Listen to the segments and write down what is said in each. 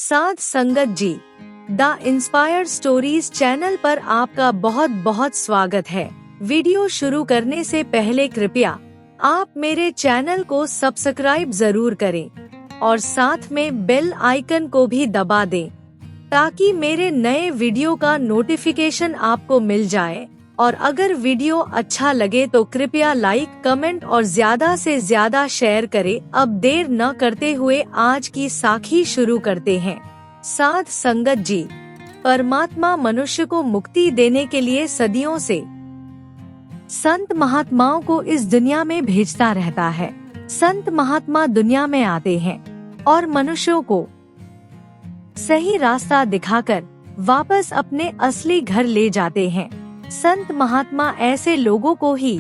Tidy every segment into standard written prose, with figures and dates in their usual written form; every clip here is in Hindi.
साध संगत जी, द इंस्पायर्ड स्टोरीज चैनल पर आपका बहुत बहुत स्वागत है। वीडियो शुरू करने से पहले कृपया आप मेरे चैनल को सब्सक्राइब जरूर करें और साथ में बेल आइकन को भी दबा दें ताकि मेरे नए वीडियो का नोटिफिकेशन आपको मिल जाए। और अगर वीडियो अच्छा लगे तो कृपया लाइक, कमेंट और ज्यादा से ज्यादा शेयर करें। अब देर न करते हुए आज की साखी शुरू करते हैं। साध संगत जी, परमात्मा मनुष्य को मुक्ति देने के लिए सदियों से संत महात्माओं को इस दुनिया में भेजता रहता है। संत महात्मा दुनिया में आते हैं और मनुष्यों को सही रास्ता दिखाकर वापस अपने असली घर ले जाते हैं। संत महात्मा ऐसे लोगों को ही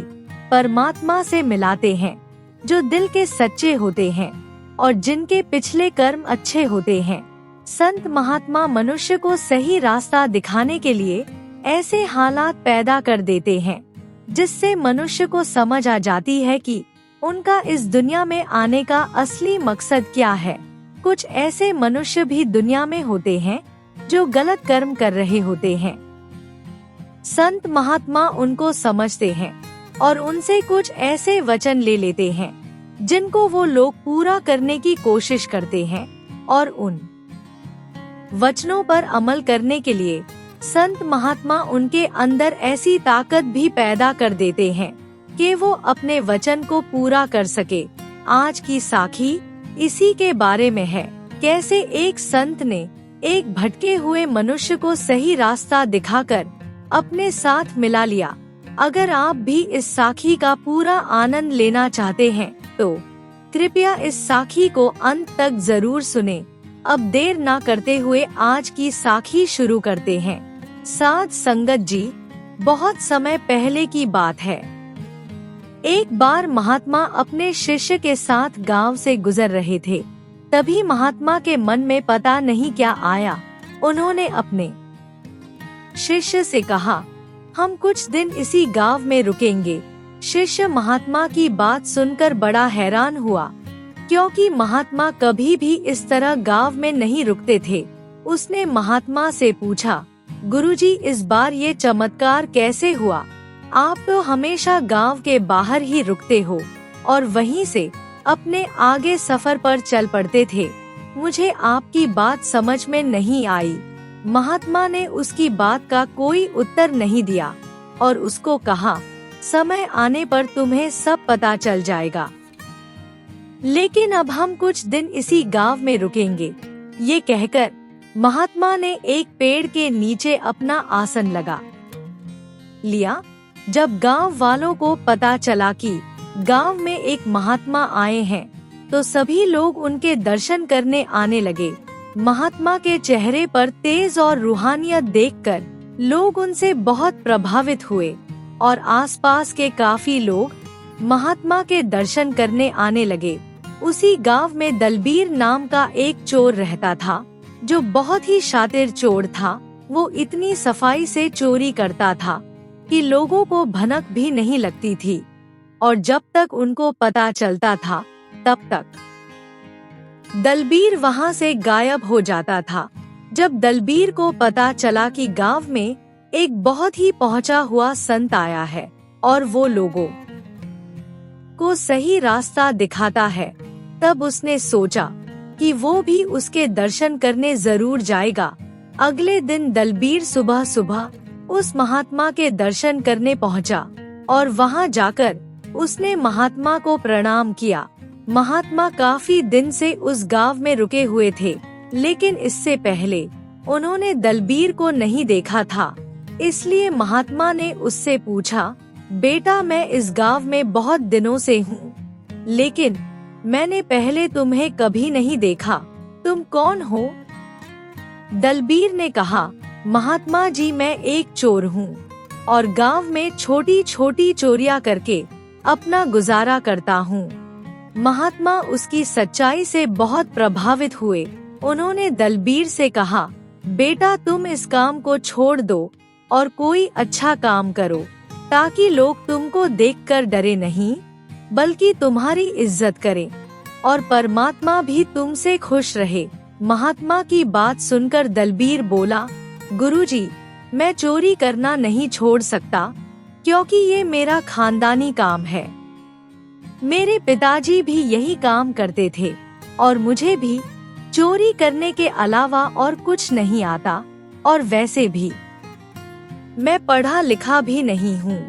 परमात्मा से मिलाते हैं जो दिल के सच्चे होते हैं और जिनके पिछले कर्म अच्छे होते हैं। संत महात्मा मनुष्य को सही रास्ता दिखाने के लिए ऐसे हालात पैदा कर देते हैं जिससे मनुष्य को समझ आ जाती है कि उनका इस दुनिया में आने का असली मकसद क्या है। कुछ ऐसे मनुष्य भी दुनिया में होते हैं जो गलत कर्म कर रहे होते हैं। संत महात्मा उनको समझते हैं और उनसे कुछ ऐसे वचन ले लेते हैं जिनको वो लोग पूरा करने की कोशिश करते हैं और उन वचनों पर अमल करने के लिए संत महात्मा उनके अंदर ऐसी ताकत भी पैदा कर देते हैं कि वो अपने वचन को पूरा कर सके। आज की साखी इसी के बारे में है, कैसे एक संत ने एक भटके हुए मनुष्य को सही रास्ता दिखाकर अपने साथ मिला लिया। अगर आप भी इस साखी का पूरा आनंद लेना चाहते हैं तो कृपया इस साखी को अंत तक जरूर सुने। अब देर ना करते हुए आज की साखी शुरू करते हैं। साध संगत जी, बहुत समय पहले की बात है। एक बार महात्मा अपने शिष्य के साथ गांव से गुजर रहे थे। तभी महात्मा के मन में पता नहीं क्या आया। उन्होंने अपने शिष्य से कहा, हम कुछ दिन इसी गांव में रुकेंगे। शिष्य महात्मा की बात सुनकर बड़ा हैरान हुआ, क्योंकि महात्मा कभी भी इस तरह गांव में नहीं रुकते थे। उसने महात्मा से पूछा, गुरुजी, इस बार ये चमत्कार कैसे हुआ? आप तो हमेशा गांव के बाहर ही रुकते हो और वहीं से अपने आगे सफर पर चल पड़ते थे। मुझे आपकी बात समझ में नहीं आई। महात्मा ने उसकी बात का कोई उत्तर नहीं दिया और उसको कहा, समय आने पर तुम्हें सब पता चल जाएगा, लेकिन अब हम कुछ दिन इसी गांव में रुकेंगे। ये कहकर महात्मा ने एक पेड़ के नीचे अपना आसन लगा लिया। जब गांव वालों को पता चला कि गांव में एक महात्मा आए हैं तो सभी लोग उनके दर्शन करने आने लगे। महात्मा के चेहरे पर तेज और रूहानियत देखकर लोग उनसे बहुत प्रभावित हुए और आसपास के काफी लोग महात्मा के दर्शन करने आने लगे। उसी गांव में दलबीर नाम का एक चोर रहता था जो बहुत ही शातिर चोर था। वो इतनी सफाई से चोरी करता था कि लोगों को भनक भी नहीं लगती थी और जब तक उनको पता चलता था तब तक दलबीर वहां से गायब हो जाता था। जब दलबीर को पता चला कि गांव में एक बहुत ही पहुंचा हुआ संत आया है और वो लोगों को सही रास्ता दिखाता है, तब उसने सोचा कि वो भी उसके दर्शन करने जरूर जाएगा। अगले दिन दलबीर सुबह सुबह उस महात्मा के दर्शन करने पहुंचा और वहां जाकर उसने महात्मा को प्रणाम किया। महात्मा काफी दिन से उस गांव में रुके हुए थे, लेकिन इससे पहले उन्होंने दलबीर को नहीं देखा था। इसलिए महात्मा ने उससे पूछा, बेटा, मैं इस गांव में बहुत दिनों से हूँ, लेकिन मैंने पहले तुम्हें कभी नहीं देखा। तुम कौन हो? दलबीर ने कहा, महात्मा जी, मैं एक चोर हूँ और गांव में छोटी छोटी चोरियां करके अपना गुजारा करता हूँ। महात्मा उसकी सच्चाई से बहुत प्रभावित हुए। उन्होंने दलबीर से कहा, बेटा, तुम इस काम को छोड़ दो और कोई अच्छा काम करो ताकि लोग तुमको देखकर डरे नहीं बल्कि तुम्हारी इज्जत करें और परमात्मा भी तुमसे खुश रहे। महात्मा की बात सुनकर दलबीर बोला, गुरुजी, मैं चोरी करना नहीं छोड़ सकता, क्योंकि ये मेरा खानदानी काम है। मेरे पिताजी भी यही काम करते थे और मुझे भी चोरी करने के अलावा और कुछ नहीं आता, और वैसे भी मैं पढ़ा लिखा भी नहीं हूँ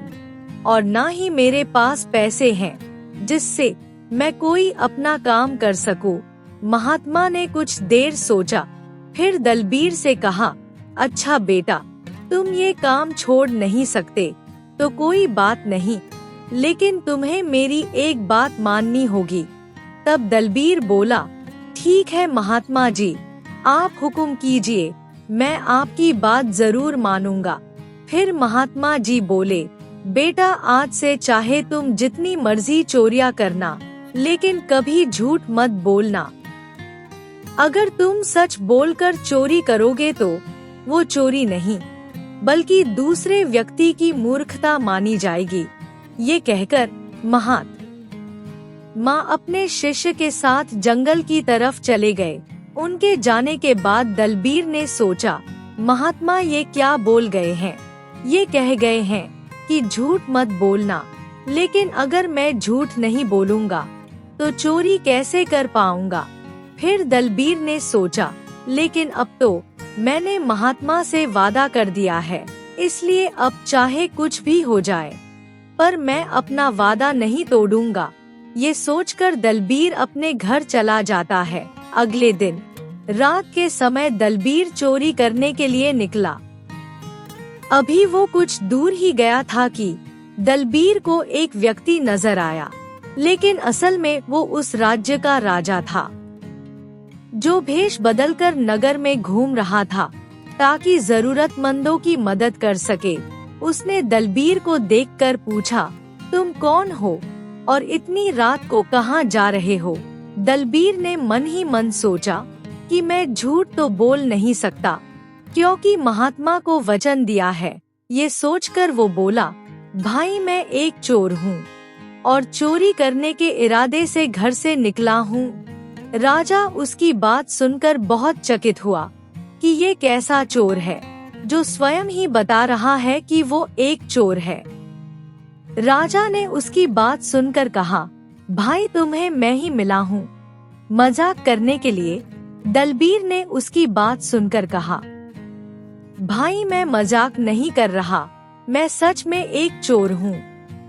और ना ही मेरे पास पैसे हैं जिससे मैं कोई अपना काम कर सकूं। महात्मा ने कुछ देर सोचा, फिर दलबीर से कहा, अच्छा बेटा, तुम ये काम छोड़ नहीं सकते तो कोई बात नहीं, लेकिन तुम्हें मेरी एक बात माननी होगी। तब दलबीर बोला, ठीक है महात्मा जी, आप हुक्म कीजिए, मैं आपकी बात जरूर मानूंगा। फिर महात्मा जी बोले, बेटा, आज से चाहे तुम जितनी मर्जी चोरियां करना, लेकिन कभी झूठ मत बोलना। अगर तुम सच बोलकर चोरी करोगे तो वो चोरी नहीं, बल्कि दूसरे व्यक्ति की मूर्खता मानी जाएगी। ये कहकर महात्मा अपने शिष्य के साथ जंगल की तरफ चले गए। उनके जाने के बाद दलबीर ने सोचा, महात्मा ये क्या बोल गए हैं? ये कह गए हैं कि झूठ मत बोलना, लेकिन अगर मैं झूठ नहीं बोलूँगा तो चोरी कैसे कर पाऊंगा? फिर दलबीर ने सोचा, लेकिन अब तो मैंने महात्मा से वादा कर दिया है, इसलिए अब चाहे कुछ भी हो जाए, पर मैं अपना वादा नहीं तोड़ूंगा। ये सोचकर दलबीर अपने घर चला जाता है। अगले दिन रात के समय दलबीर चोरी करने के लिए निकला। अभी वो कुछ दूर ही गया था कि दलबीर को एक व्यक्ति नजर आया, लेकिन असल में वो उस राज्य का राजा था, जो भेष बदलकर नगर में घूम रहा था ताकि जरूरतमंदों की मदद कर सके। उसने दलबीर को देखकर पूछा, तुम कौन हो और इतनी रात को कहाँ जा रहे हो? दलबीर ने मन ही मन सोचा कि मैं झूठ तो बोल नहीं सकता, क्योंकि महात्मा को वचन दिया है। ये सोचकर वो बोला, भाई, मैं एक चोर हूँ और चोरी करने के इरादे से घर से निकला हूँ। राजा उसकी बात सुनकर बहुत चकित हुआ कि ये कैसा चोर है जो स्वयं ही बता रहा है कि वो एक चोर है। राजा ने उसकी बात सुनकर कहा, भाई, तुम्हें मैं ही मिला हूँ। मजाक करने के लिए दलबीर ने उसकी बात सुनकर कहा, भाई, मैं मजाक नहीं कर रहा, मैं सच में एक चोर हूँ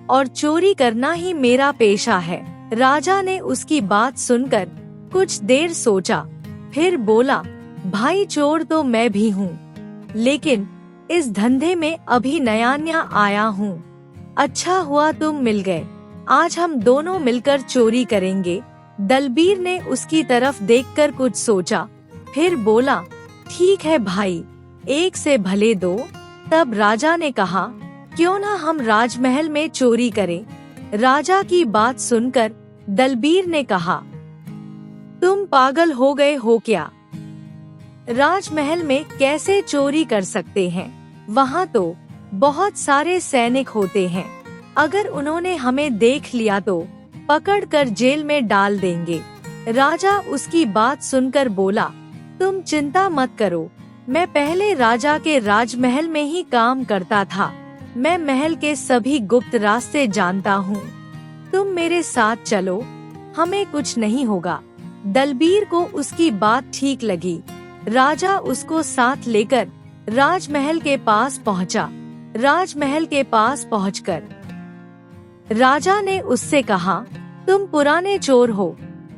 और चोरी करना ही मेरा पेशा है। राजा ने उसकी बात सुनकर कुछ देर सोचा, फिर बोला, भाई, चोर तो मैं भी हूँ, लेकिन इस धंधे में अभी नया आया हूँ। अच्छा हुआ तुम मिल गए, आज हम दोनों मिलकर चोरी करेंगे। दलबीर ने उसकी तरफ देखकर कुछ सोचा, फिर बोला, ठीक है भाई, एक से भले दो। तब राजा ने कहा, क्यों ना हम राजमहल में चोरी करें। राजा की बात सुनकर दलबीर ने कहा, तुम पागल हो गए हो क्या? राजमहल में कैसे चोरी कर सकते हैं? वहाँ तो बहुत सारे सैनिक होते हैं, अगर उन्होंने हमें देख लिया तो पकड़कर जेल में डाल देंगे। राजा उसकी बात सुनकर बोला, तुम चिंता मत करो, मैं पहले राजा के राजमहल में ही काम करता था, मैं महल के सभी गुप्त रास्ते जानता हूँ। तुम मेरे साथ चलो, हमें कुछ नहीं होगा। दलबीर को उसकी बात ठीक लगी। राजा उसको साथ लेकर राजमहल के पास पहुँचा। राजमहल के पास पहुंचकर राजा ने उससे कहा, तुम पुराने चोर हो,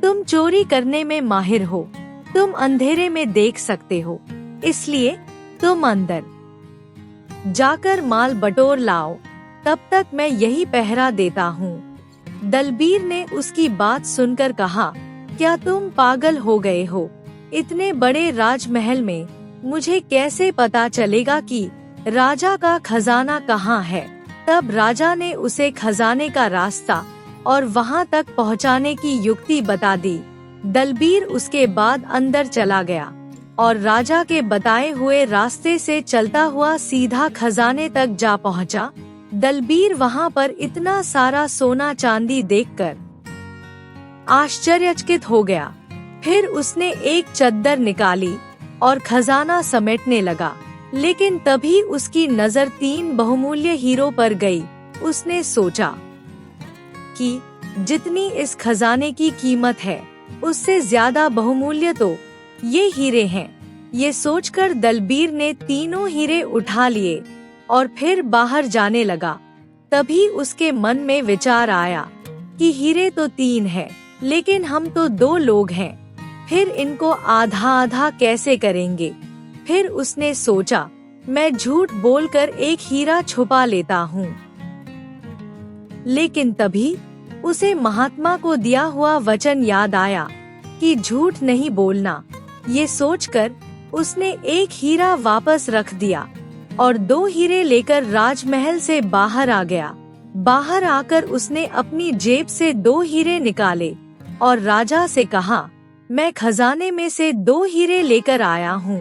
तुम चोरी करने में माहिर हो, तुम अंधेरे में देख सकते हो, इसलिए तुम अंदर जाकर माल बटोर लाओ, तब तक मैं यही पहरा देता हूँ। दलबीर ने उसकी बात सुनकर कहा, क्या तुम पागल हो गए हो? इतने बड़े राजमहल में मुझे कैसे पता चलेगा कि राजा का खजाना कहाँ है? तब राजा ने उसे खजाने का रास्ता और वहाँ तक पहुँचाने की युक्ति बता दी। दलबीर उसके बाद अंदर चला गया और राजा के बताए हुए रास्ते से चलता हुआ सीधा खजाने तक जा पहुँचा। दलबीर वहाँ पर इतना सारा सोना चांदी देखकर आश्चर्यचकित हो गया। फिर उसने एक चद्दर निकाली और खजाना समेटने लगा, लेकिन तभी उसकी नजर 3 बहुमूल्य हीरों पर गई। उसने सोचा कि जितनी इस खजाने की कीमत है, उससे ज्यादा बहुमूल्य तो ये हीरे हैं। ये सोचकर दलबीर ने तीनों हीरे उठा लिए और फिर बाहर जाने लगा। तभी उसके मन में विचार आया कि हीरे तो 3 हैं, लेकिन हम तो 2 लोग हैं, फिर इनको आधा आधा कैसे करेंगे। फिर उसने सोचा, मैं झूठ बोलकर एक हीरा छुपा लेता हूँ। लेकिन तभी उसे महात्मा को दिया हुआ वचन याद आया कि झूठ नहीं बोलना। ये सोचकर उसने एक हीरा वापस रख दिया और 2 हीरे लेकर राजमहल से बाहर आ गया। बाहर आकर उसने अपनी जेब से 2 हीरे निकाले और राजा से कहा, मैं खजाने में से 2 हीरे लेकर आया हूँ,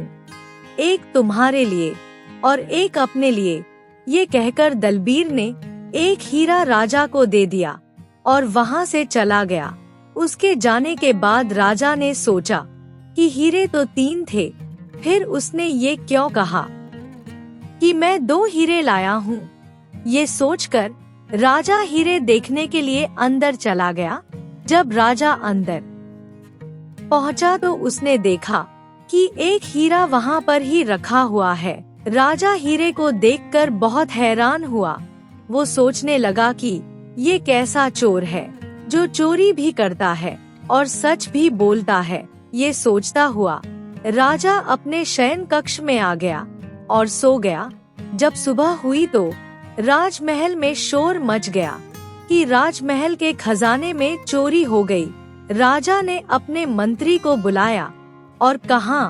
एक तुम्हारे लिए और एक अपने लिए। ये कहकर दलबीर ने एक हीरा राजा को दे दिया और वहाँ से चला गया। उसके जाने के बाद राजा ने सोचा कि हीरे तो 3 थे, फिर उसने ये क्यों कहा कि मैं 2 हीरे लाया हूँ। ये सोचकर राजा हीरे देखने के लिए अंदर चला गया। जब राजा अंदर पहुँचा तो उसने देखा कि एक हीरा वहाँ पर ही रखा हुआ है। राजा हीरे को देखकर बहुत हैरान हुआ। वो सोचने लगा कि ये कैसा चोर है जो चोरी भी करता है और सच भी बोलता है। ये सोचता हुआ राजा अपने शयन कक्ष में आ गया और सो गया। जब सुबह हुई तो राजमहल में शोर मच गया कि राजमहल के खजाने में चोरी हो गई। राजा ने अपने मंत्री को बुलाया और कहा,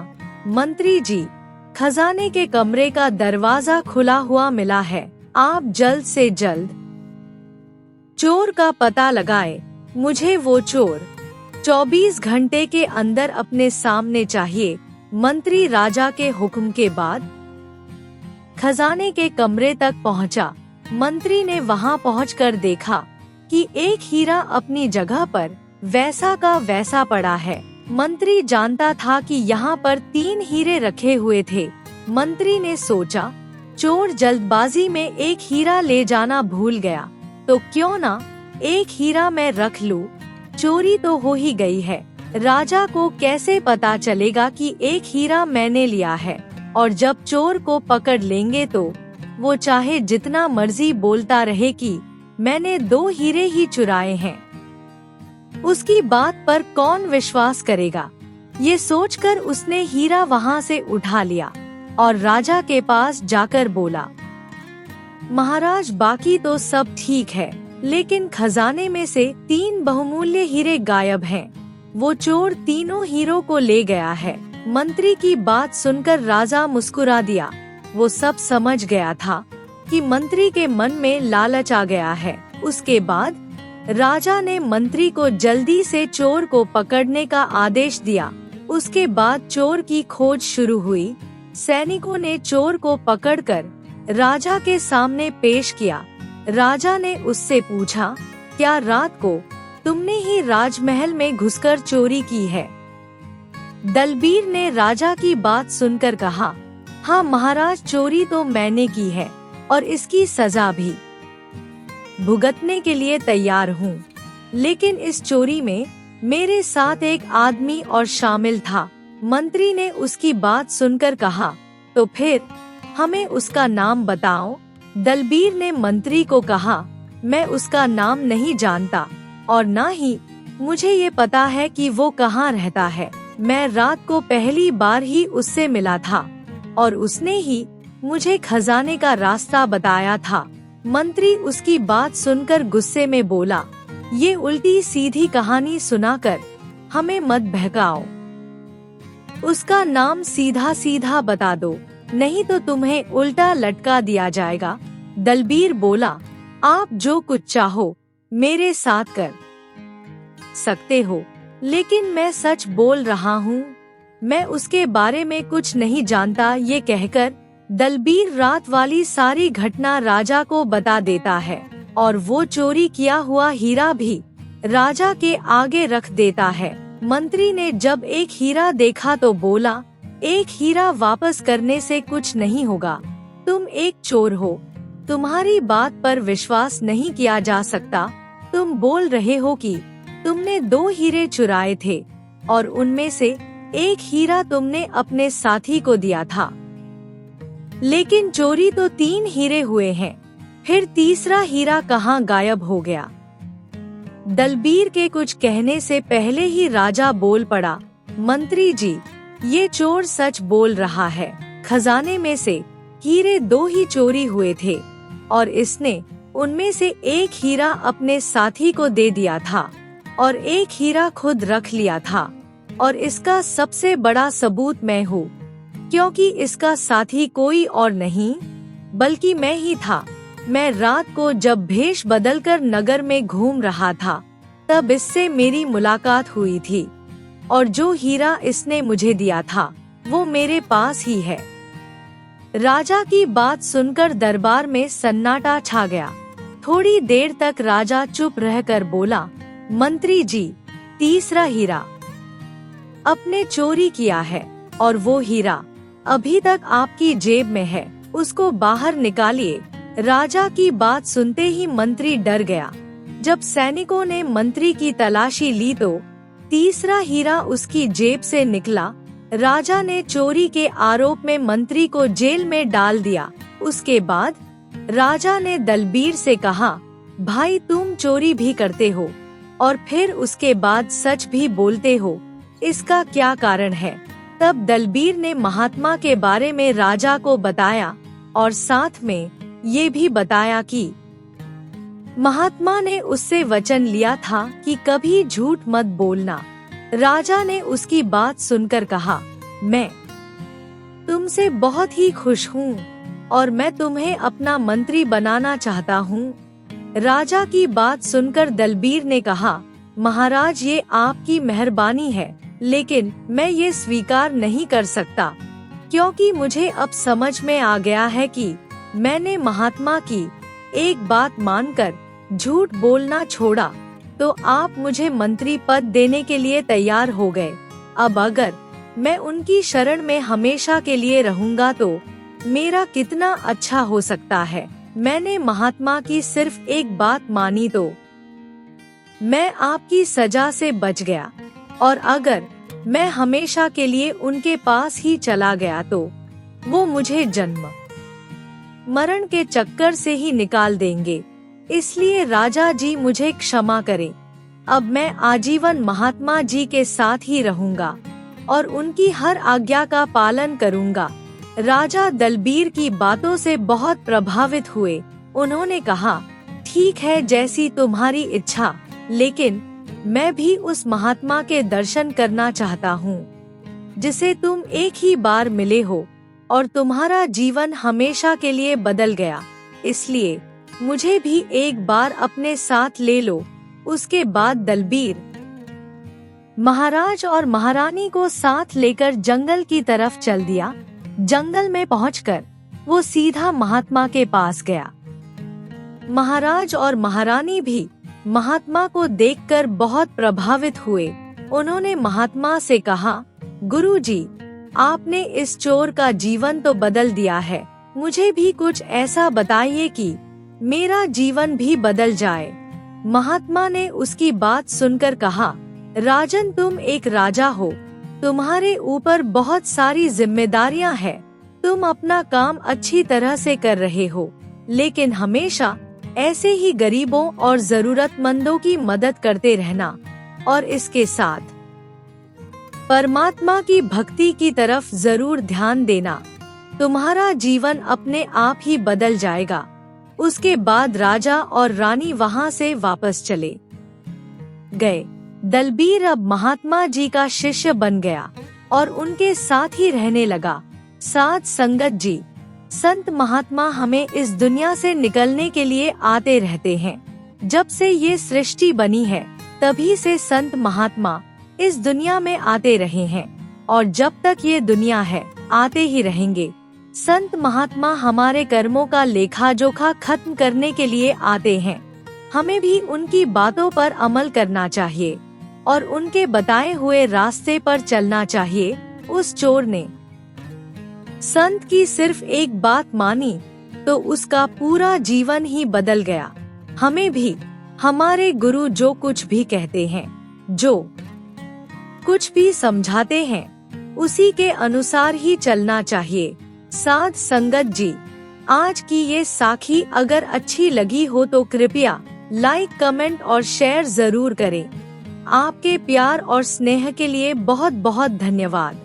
मंत्री जी, खजाने के कमरे का दरवाजा खुला हुआ मिला है, आप जल्द से जल्द चोर का पता लगाए। मुझे वो चोर 24 घंटे के अंदर अपने सामने चाहिए। मंत्री राजा के हुक्म के बाद खजाने के कमरे तक पहुंचा। मंत्री ने वहां पहुंचकर देखा कि एक हीरा अपनी जगह पर वैसा का वैसा पड़ा है। मंत्री जानता था कि यहाँ पर 3 हीरे रखे हुए थे। मंत्री ने सोचा, चोर जल्दबाजी में एक हीरा ले जाना भूल गया, तो क्यों ना एक हीरा मैं रख लूं। चोरी तो हो ही गई है, राजा को कैसे पता चलेगा कि एक हीरा मैंने लिया है, और जब चोर को पकड़ लेंगे तो वो चाहे जितना मर्जी बोलता रहे कि मैंने 2 हीरे ही चुराए हैं, उसकी बात पर कौन विश्वास करेगा। ये सोचकर उसने हीरा वहाँ से उठा लिया और राजा के पास जाकर बोला, महाराज, बाकी तो सब ठीक है, लेकिन खजाने में से 3 बहुमूल्य हीरे गायब हैं। वो चोर तीनों हीरों को ले गया है। मंत्री की बात सुनकर राजा मुस्कुरा दिया। वो सब समझ गया था कि मंत्री के मन में लालच आ गया है। उसके बाद राजा ने मंत्री को जल्दी से चोर को पकड़ने का आदेश दिया। उसके बाद चोर की खोज शुरू हुई। सैनिकों ने चोर को पकड़कर राजा के सामने पेश किया। राजा ने उससे पूछा, क्या रात को तुमने ही राजमहल में घुसकर चोरी की है? दलबीर ने राजा की बात सुनकर कहा, हाँ महाराज, चोरी तो मैंने की है और इसकी सजा भी भुगतने के लिए तैयार हूँ। लेकिन इस चोरी में मेरे साथ एक आदमी और शामिल था। मंत्री ने उसकी बात सुनकर कहा, तो फिर हमें उसका नाम बताओ। दलबीर ने मंत्री को कहा, मैं उसका नाम नहीं जानता और न ही मुझे ये पता है कि वो कहाँ रहता है। मैं रात को पहली बार ही उससे मिला था और उसने ही मुझे खजाने का रास्ता बताया था। मंत्री उसकी बात सुनकर गुस्से में बोला, ये उल्टी सीधी कहानी सुनाकर हमें मत बहकाओ। उसका नाम सीधा सीधा बता दो, नहीं तो तुम्हें उल्टा लटका दिया जाएगा। दलबीर बोला, आप जो कुछ चाहो मेरे साथ कर सकते हो, लेकिन मैं सच बोल रहा हूँ, मैं उसके बारे में कुछ नहीं जानता। ये कहकर दलबीर रात वाली सारी घटना राजा को बता देता है और वो चोरी किया हुआ हीरा भी राजा के आगे रख देता है। मंत्री ने जब एक हीरा देखा तो बोला, एक हीरा वापस करने से कुछ नहीं होगा। तुम एक चोर हो, तुम्हारी बात पर विश्वास नहीं किया जा सकता। तुम बोल रहे हो कि तुमने 2 हीरे चुराए थे और उनमें से एक हीरा तुमने अपने साथी को दिया था, लेकिन चोरी तो 3 हीरे हुए हैं। फिर तीसरा हीरा कहाँ गायब हो गया? दलबीर के कुछ कहने से पहले ही राजा बोल पड़ा, मंत्री जी, ये चोर सच बोल रहा है। खजाने में से हीरे 2 ही चोरी हुए थे और इसने उनमें से एक हीरा अपने साथी को दे दिया था और एक हीरा खुद रख लिया था। और इसका सबसे बड़ा सबूत मैं हूँ, क्योंकि इसका साथी कोई और नहीं बल्कि मैं ही था। मैं रात को जब भेष बदलकर नगर में घूम रहा था तब इससे मेरी मुलाकात हुई थी और जो हीरा इसने मुझे दिया था वो मेरे पास ही है। राजा की बात सुनकर दरबार में सन्नाटा छा गया। थोड़ी देर तक राजा चुप रहकर बोला, मंत्री जी, तीसरा हीरा आपने चोरी किया है और वो हीरा अभी तक आपकी जेब में है, उसको बाहर निकालिए। राजा की बात सुनते ही मंत्री डर गया। जब सैनिकों ने मंत्री की तलाशी ली तो तीसरा हीरा उसकी जेब से निकला। राजा ने चोरी के आरोप में मंत्री को जेल में डाल दिया। उसके बाद राजा ने दलबीर से कहा, भाई तुम चोरी भी करते हो और फिर उसके बाद सच भी बोलते हो, इसका क्या कारण है? तब दलबीर ने महात्मा के बारे में राजा को बताया और साथ में ये भी बताया कि महात्मा ने उससे वचन लिया था कि कभी झूठ मत बोलना। राजा ने उसकी बात सुनकर कहा, मैं तुमसे बहुत ही खुश हूँ और मैं तुम्हें अपना मंत्री बनाना चाहता हूँ। राजा की बात सुनकर दलबीर ने कहा, महाराज, ये आपकी मेहरबानी है, लेकिन मैं ये स्वीकार नहीं कर सकता, क्योंकि मुझे अब समझ में आ गया है कि मैंने महात्मा की एक बात मानकर झूठ बोलना छोड़ा, तो आप मुझे मंत्री पद देने के लिए तैयार हो गए। अब अगर मैं उनकी शरण में हमेशा के लिए रहूंगा तो मेरा कितना अच्छा हो सकता है। मैंने महात्मा की सिर्फ एक बात मानी तो मैं आपकी सजा से बच गया, और अगर मैं हमेशा के लिए उनके पास ही चला गया तो वो मुझे जन्म मरण के चक्कर से ही निकाल देंगे। इसलिए राजा जी मुझे क्षमा करें। अब मैं आजीवन महात्मा जी के साथ ही रहूंगा और उनकी हर आज्ञा का पालन करूंगा। राजा दलबीर की बातों से बहुत प्रभावित हुए। उन्होंने कहा, ठीक है, जैसी तुम्हारी इच्छा, लेकिन मैं भी उस महात्मा के दर्शन करना चाहता हूँ जिसे तुम एक ही बार मिले हो और तुम्हारा जीवन हमेशा के लिए बदल गया। इसलिए मुझे भी एक बार अपने साथ ले लो। उसके बाद दलबीर महाराज और महारानी को साथ लेकर जंगल की तरफ चल दिया। जंगल में पहुंचकर वो सीधा महात्मा के पास गया। महाराज और महारानी भी महात्मा को देखकर बहुत प्रभावित हुए। उन्होंने महात्मा से कहा, गुरुजी, आपने इस चोर का जीवन तो बदल दिया है, मुझे भी कुछ ऐसा बताइए कि मेरा जीवन भी बदल जाए। महात्मा ने उसकी बात सुनकर कहा, राजन, तुम एक राजा हो, तुम्हारे ऊपर बहुत सारी जिम्मेदारियां हैं। तुम अपना काम अच्छी तरह से कर रहे हो, लेकिन हमेशा ऐसे ही गरीबों और जरूरतमंदों की मदद करते रहना और इसके साथ परमात्मा की भक्ति की तरफ जरूर ध्यान देना। तुम्हारा जीवन अपने आप ही बदल जाएगा। उसके बाद राजा और रानी वहाँ से वापस चले गए। दलबीर अब महात्मा जी का शिष्य बन गया और उनके साथ ही रहने लगा। साथ संगत जी, संत महात्मा हमें इस दुनिया से निकलने के लिए आते रहते हैं। जब से ये सृष्टि बनी है तभी से संत महात्मा इस दुनिया में आते रहे हैं और जब तक ये दुनिया है आते ही रहेंगे। संत महात्मा हमारे कर्मों का लेखा जोखा खत्म करने के लिए आते हैं। हमें भी उनकी बातों पर अमल करना चाहिए। और उनके बताए हुए रास्ते पर चलना चाहिए। उस चोर ने संत की सिर्फ एक बात मानी तो उसका पूरा जीवन ही बदल गया। हमें भी हमारे गुरु जो कुछ भी कहते हैं, जो कुछ भी समझाते हैं, उसी के अनुसार ही चलना चाहिए। साध संगत जी, आज की ये साखी अगर अच्छी लगी हो तो कृपया लाइक, कमेंट और शेयर जरूर करें। आपके प्यार और स्नेह के लिए बहुत बहुत धन्यवाद।